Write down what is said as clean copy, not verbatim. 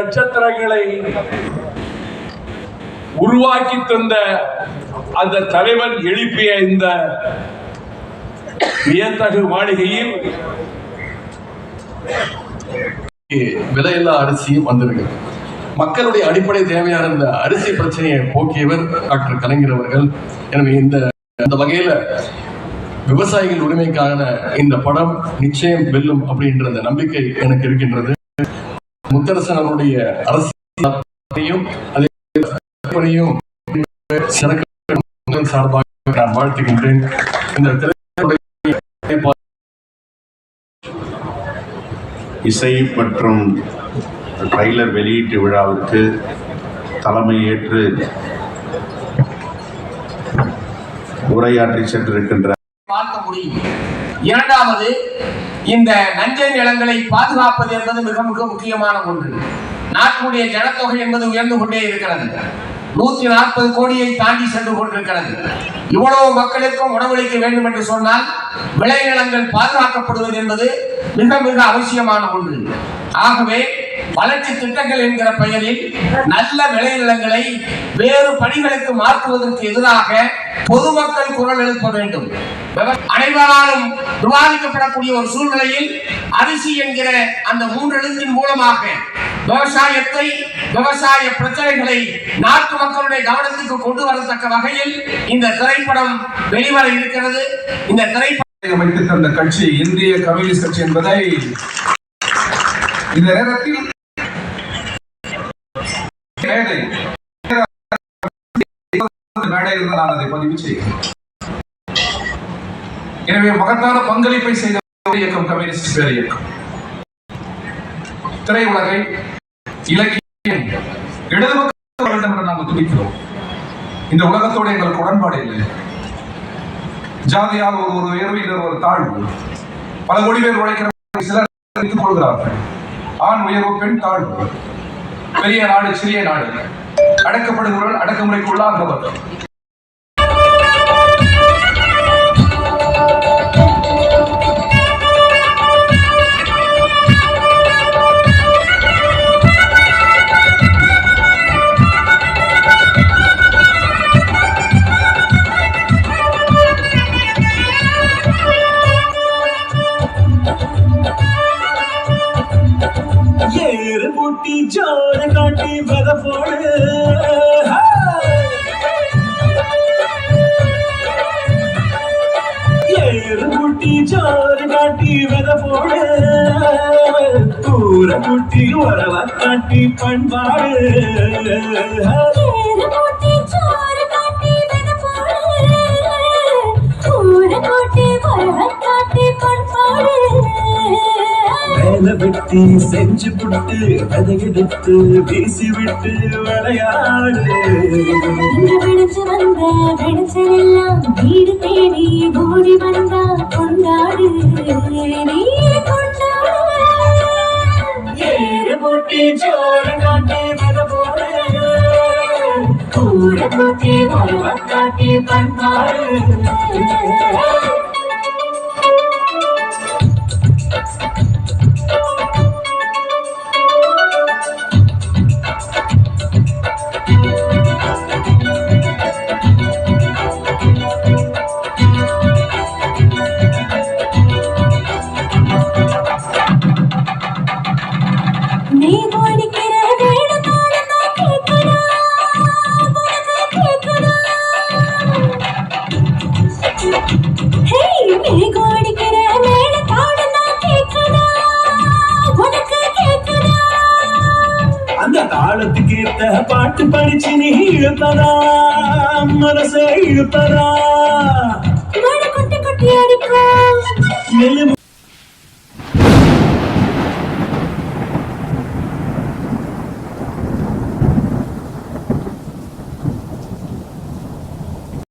நட்சத்திரங்களை உருவாக்கி தந்த அந்த தலைவன் எழுப்பிய இந்த வியத்தகு மாளிகையில் விலையில்லா அரிசியும் வந்திருக்கு. மக்களுடைய அடிப்படை தேவையான இந்த அரிசி பிரச்சனையை போக்கியவர் டாக்டர் கலைஞர் அவர்கள். எனவே இந்த வகையில விவசாயிகள் உரிமைக்கான இந்த படம் நிச்சயம் வெல்லும் அப்படின்ற அந்த நம்பிக்கை எனக்கு இருக்கின்றது. முத்தரசன் அவருடைய அரசியலையும் அதையும் சார்பாக நான் வாழ்த்துகின்றேன். இந்த இசை மற்றும் ட்ரைலர் வெளியீட்டு விழாவிற்கு தலைமை ஏற்று உரையாற்றி சென்றிருக்கின்ற பார்க்க முடியும். இரண்டாவது, இந்த நஞ்சை நிலங்களை பாதுகாப்பது என்பது மிக மிக முக்கியமான ஒன்று. நாட்டுடைய ஜனத்தொகை என்பது உயர்ந்து கொண்டே இருக்கிறது. 140 கோடியை தாண்டி சென்று கொண்டிருக்கிறது. இவ்வளவு மக்களுக்கும் உணவளிக்க வேண்டும் என்று சொன்னால் விளைநிலங்கள் பாதுகாக்கப்படுவது என்பது மிக மிக அவசியமான ஒன்று. ஆகவே வளர்ச்சி திட்டங்கள் என்கிற பெயரில் நல்ல விளைநிலங்களை வேறு பணிகளுக்கு மாற்றுவதற்கு எதிராக பொதுமக்கள் குரல் எழுப்ப வேண்டும். அனைவராலும் விவாதிக்கப்படக்கூடிய ஒரு சூழ்நிலையில் அரிசி என்கிற அந்த 3 எழுத்தின் மூலமாக விவசாயத்தை, விவசாய பிரச்சனைகளை நாட்டு மக்களுடைய கவனத்துக்கு கொண்டு வரத்தக்க வகையில் இந்த திரைப்படம் வெளிவர இருக்கிறது. இந்த திரைப்படம் அமைத்து தந்த கட்சி இந்திய கம்யூனிஸ்ட் கட்சி என்பதை இந்த நேரத்தில் மேடையில் நான் அதை பதிவு செய்கிறேன். எனவே மகத்தான பங்களிப்பை செய்த இயக்கம் கம்யூனிஸ்ட் பேர் இயக்கம். திரையுலகை, இலக்கியம், இடதுபக்க வேண்டும் என்று நாங்கள் துடிக்கிறோம். இந்த உலகத்தோடு எங்களுக்கு உடன்பாடு இல்லை. ஜாதியால் ஒரு உயர்வு, ஒரு தாழ்வு. பல கோடி பேர் உழைக்கிற சிலர் வைத்துக் கொள்கிறார்கள். ஆண் உயர்வு, பெண் தாழ்வு, பெரிய நாடு, சிறிய நாடு, அடக்கப்படுகிறவர்கள் அடக்குமுறைக்கு உள்ளாகிறவர்கள். ஜோறு காட்டி வெத போடு, ஏறு குட்டி ஜோறு காட்டி வெத போடு, கூரை குட்டி உறவ காட்டி பண்பாடு. வேலை வெட்டி செஞ்சு புட்டு விதையெடுத்து வீசி விட்டு விளையாடு. விளைச்சு வந்த விளைச்சலெல்லாம் வீடு தேடி ஓடி வந்தா கொண்டாடு, நீ கொண்டாடு. ஏறு போட்டி ஜோறு காட்டி வெத போடு, கூரை குட்டி உறவ காட்டி பண்பாடு. அந்த தாளத்துக்கு ஏத்த பாட்டு படிச்சு நீ இழுப்பதா, மனசை இழுப்பதா, கொட்டி கொட்டி அடிக்கும்.